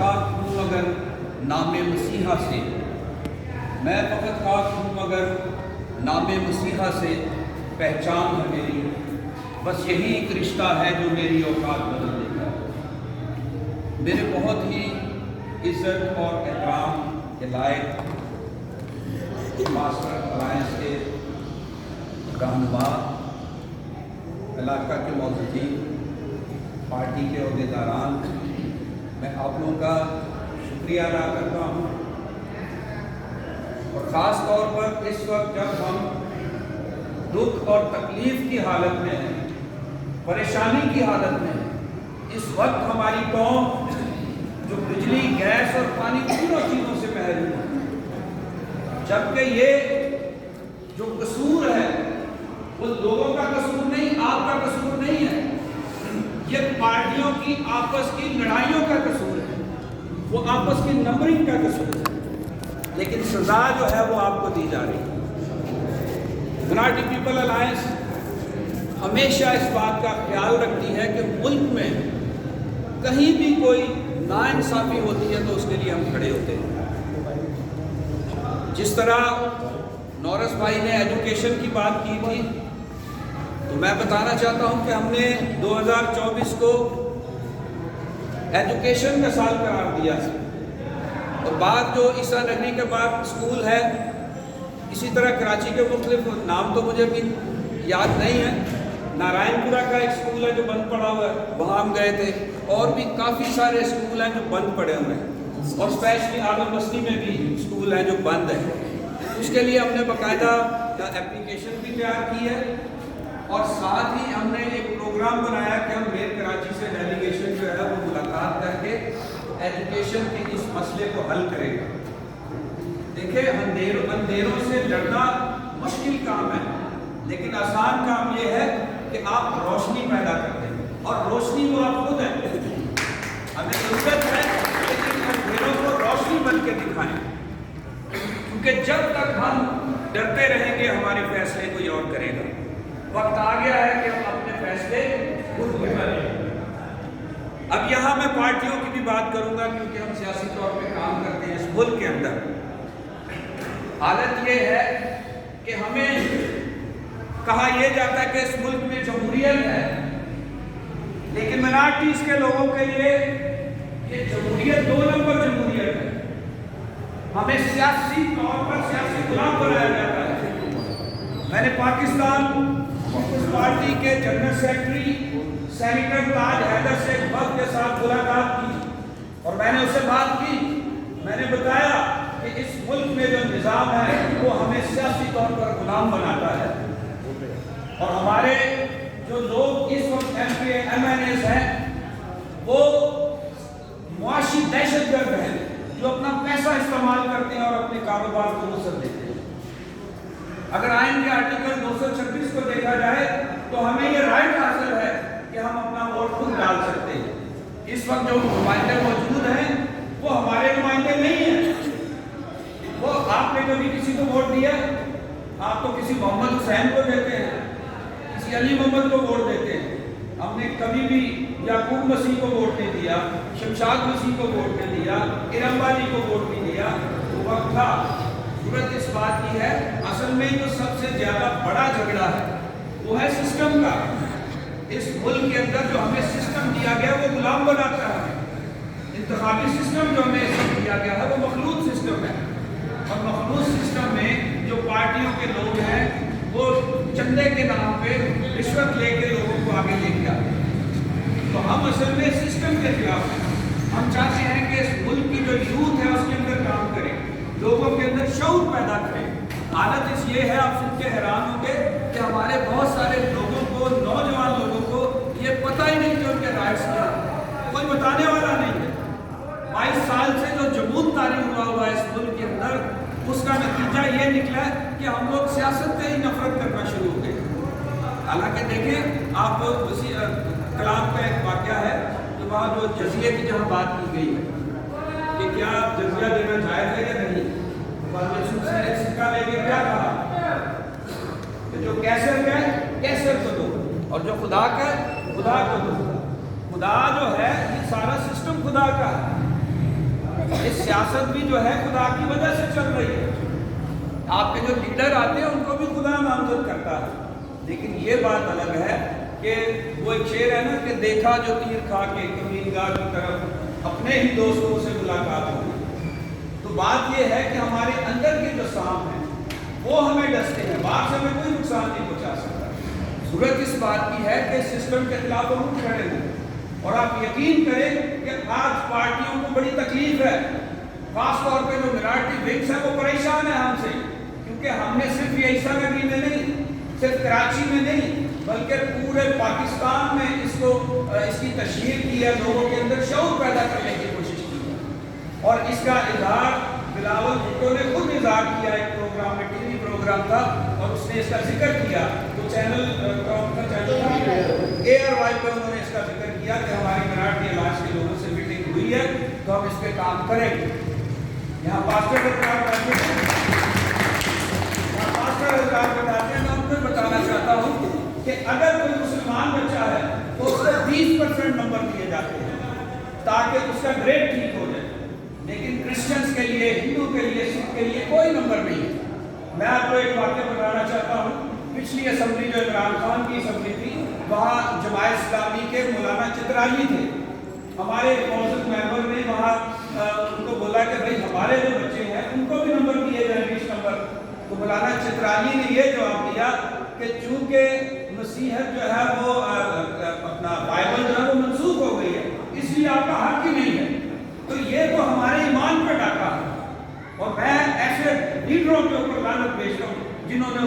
خاک ہوں مگر نام مسیحا سے، میں فقط خاک ہوں مگر نام مسیحا سے پہچان ہے میری، بس یہی ایک رشتہ ہے جو میری اوقات بدل دیتا ہے۔ میرے بہت ہی عزت اور احترام کے لائق ماسٹر الائنس کے رہنما، علاقہ کے موجودین، پارٹی کے عہدیداران، میں آپ لوگوں کا شکریہ ادا کرتا ہوں، اور خاص طور پر اس وقت جب ہم دکھ اور تکلیف کی حالت میں ہیں، پریشانی کی حالت میں ہیں، اس وقت ہماری قوم جو بجلی، گیس اور پانی تینوں چیزوں سے محروم ہے، جبکہ یہ جو قصور ہے وہ لوگوں کا قصور نہیں، آپ کا قصور نہیں ہے، یہ پارٹیوں کی آپس کی لڑائیوں کا قصور ہے، وہ آپس کی نمبرنگ کا قصور ہے، لیکن سزا جو ہے وہ آپ کو دی جا رہی ہے۔ منارٹی پیپل الائنس ہمیشہ اس بات کا خیال رکھتی ہے کہ ملک میں کہیں بھی کوئی ناانصافی ہوتی ہے تو اس کے لیے ہم کھڑے ہوتے ہیں۔ جس طرح نورس بھائی نے ایجوکیشن کی بات کی تھی، تو میں بتانا چاہتا ہوں کہ ہم نے 2024 کو ایجوکیشن کا سال قرار دیا ہے، اور بعد جو عیسیٰ نگری کے بعد اسکول ہے، اسی طرح کراچی کے مختلف نام تو مجھے بھی یاد نہیں ہے، نارائن پورہ کا ایک اسکول ہے جو بند پڑا ہوا ہے، وہاں ہم گئے تھے، اور بھی کافی سارے اسکول ہیں جو بند پڑے ہوئے ہیں، اور اسپیشلی آدم بستی میں بھی اسکول ہیں جو بند ہیں۔ اس کے لیے ہم نے باقاعدہ اپلیکیشن بھی تیار کی ہے، اور ساتھ ہی ہم نے ایک پروگرام بنایا کہ ہم میر کراچی سے ڈیلیگیشن جو ہے وہ ملاقات کر کے ایجوکیشن کے اس مسئلے کو حل کرے گا۔ دیکھیں، اندھیروں سے لڑنا مشکل کام ہے، لیکن آسان کام یہ ہے کہ آپ روشنی پیدا کر دیں، اور روشنی وہ آپ خود ہیں۔ ہمیں ضرورت ہے کہ ان اندھیروں کو روشنی بن کے دکھائیں، کیونکہ جب تک ہم ڈرتے رہیں گے ہمارے فیصلے کوئی اور کرے گا۔ وقت آ گیا ہے کہ ہم اپنے فیصلے خود کریں۔ اب یہاں میں پارٹیوں کی بھی بات کروں گا، کیونکہ ہم سیاسی طور پہ کام کرتے ہیں اس ملک کے اندر۔ حالت یہ ہے کہ ہمیں کہا یہ جاتا ہے کہ اس ملک میں جمہوریت ہے، لیکن مائنارٹیز کے لوگوں کے لیے یہ جمہوریت 2 نمبر جمہوریت ہے۔ ہمیں سیاسی طور پر سیاسی غلام بنایا جاتا ہے۔ میں نے پاکستان پیپلز پارٹی کے جنرل سیکرٹری سینیٹر تاج حیدر سے ایک وقت کے ساتھ ملاقات کی، اور میں نے اس سے بات کی، میں نے بتایا کہ اس ملک میں جو نظام ہے وہ ہمیں سیاسی طور پر غلام بناتا ہے، اور ہمارے جو لوگ اس وقت MNAs ہیں وہ معاشی دہشت گرد ہیں، جو اپنا پیسہ استعمال کرتے ہیں اور اپنے کاروبار کو وسعت دیتے ہیں۔ اگر آئین کے آرٹیکل 226 کو دیکھا جائے تو ہمیں یہ رائٹ حاصل ہے کہ ہم اپنا ووٹ خود ڈال سکتے ہیں۔ اس وقت جو نمائندے موجود ہیں وہ ہمارے نمائندے نہیں ہیں۔ وہ آپ نے کبھی کسی کو ووٹ دیا؟ آپ تو کسی محمد حسین کو دیتے ہیں، کسی علی محمد کو ووٹ دیتے ہیں۔ ہم نے کبھی بھی یعقوب مسیح کو ووٹ نہیں دیا، شمشاد مسیح کو ووٹ نہیں دیا، ارم باجی کو ووٹ نہیں دیا۔ وہ وقت تھا۔ صورت اس بات کی ہے، اصل میں جو سب سے زیادہ بڑا جھگڑا ہے وہ ہے سسٹم کا۔ اس ملک کے اندر جو ہمیں سسٹم دیا گیا وہ غلام بناتا ہے۔ انتخابی سسٹم جو ہمیں دیا گیا ہے وہ مخلوط سسٹم ہے، اور مخلوط سسٹم میں جو پارٹیوں کے لوگ ہیں وہ چندے کے نام پہ رشوت لے کے لوگوں کو آگے لے کے آتے ہیں۔ تو ہم اصل میں سسٹم کے خلاف ہیں۔ ہم چاہتے ہیں کہ اس ملک کی جو یوتھ ہے اس کے اندر کام کریں، لوگوں کے اندر شعور پیدا کریں۔ حالت اس یہ ہے، آپ سن کے حیران ہوں گے کہ ہمارے بہت سارے لوگوں کو، نوجوان لوگوں کو یہ پتہ ہی نہیں کہ ان کے رائٹس کیا ہے، کوئی بتانے والا نہیں ہے۔ 22 سال سے جو جمود طاری ہوا ہے اس ملک کے اندر، اس کا نتیجہ یہ نکلا ہے کہ ہم لوگ سیاست سے ہی نفرت کرنا شروع ہو گئے۔ حالانکہ دیکھیں، آپ کلام کا ایک واقعہ ہے کہ وہاں جو جزیے کی جہاں بات کی گئی ہے کہ کیا جزیہ دینا جائز ہے یا نہیں، سکہ لے کے کیا کہا کہ جو کیسر کا ہے کیسر کو دو، اور جو خدا کا ہے خدا کو دو۔ خدا جو ہے یہ سارا سسٹم خدا کا ہے، سیاست بھی جو ہے خدا کی وجہ سے چل رہی ہے. آپ کے جو لیڈر آتے ہیں ان کو بھی خدا نامزد کرتا ہے. لیکن یہ بات الگ ہے کہ وہ ایک شعر ہے نا کہ دیکھا جو تیر کھا کے کمینگاہ کی طرف اپنے ہی دوستوں سے ملاقات ہوئی. تو بات یہ ہے کہ ہمارے اندر کے جو سانپ ہیں وہ ہمیں ڈستے ہیں, باہر سے ہمیں کوئی نقصان نہیں پہنچا سکتا. ضرورت اس بات کی ہے کہ سسٹم کے خلاف ہم کھڑے ہوں. اور آپ یقین کریں کہ آج پارٹیوں کو بڑی تکلیف ہے, خاص طور پہ جو منارٹی ونگس ہے وہ پریشان ہے ہم سے, کیونکہ ہم نے صرف یہ عیسیٰ نگری میں نہیں, صرف کراچی میں نہیں, بلکہ پورے پاکستان میں اس کی تشہیر کی ہے, لوگوں کے اندر شعور پیدا کرنے کی کوشش کی ہے. اور اس کا اظہار بلاول بھٹو نے خود اظہار کیا ایک پروگرام میں, ٹی وی پروگرام تھا, اور اس نے اس کا ذکر کیا. تو چینل ARY پہ انہوں نے اس کا ذکر کیا کہ ہماری منارٹی علاج کے لوگوں سے میٹنگ ہوئی ہے تو ہم اس پہ کام کریں گے. یہاں پاسٹر حضرات بیٹھے ہیں, بتاتے ہیں. میں ان کو بتانا چاہتا ہوں کہ اگر کوئی مسلمان بچہ ہے تو اس کو 20% نمبر دیے جاتے ہیں تاکہ اس کا گریڈ ٹھیک ہو جائے, لیکن کرسچنز کے لیے, ہندو کے لیے, سکھ کے لیے کوئی نمبر نہیں ہے. میں آپ کو ایک واقعہ بتانا چاہتا ہوں. پچھلی اسمبلی جو عمران خان کی اسمبلی تھی, وہاں جماعت اسلامی کے مولانا چترالی تھے. ہمارے معزز ممبر نے وہاں ان کو بولا کہ بھائی ہمارے جو بچے ہیں ان کو بھی نمبر دیے جائیں, 20 نمبر. تو مولانا چترالی نے یہ جواب دیا کہ چونکہ مسیحیت جو ہے وہ اپنا بائبل جو ہے وہ منسوخ ہو گئی ہے, اس لیے آپ کا حق ہی نہیں ہے. تو یہ تو ہمارے ایمان پہ ڈاکہ ہے, اور میں ایسے لیڈروں کے اوپر لعنت بھیجتا ہوں جنہوں نے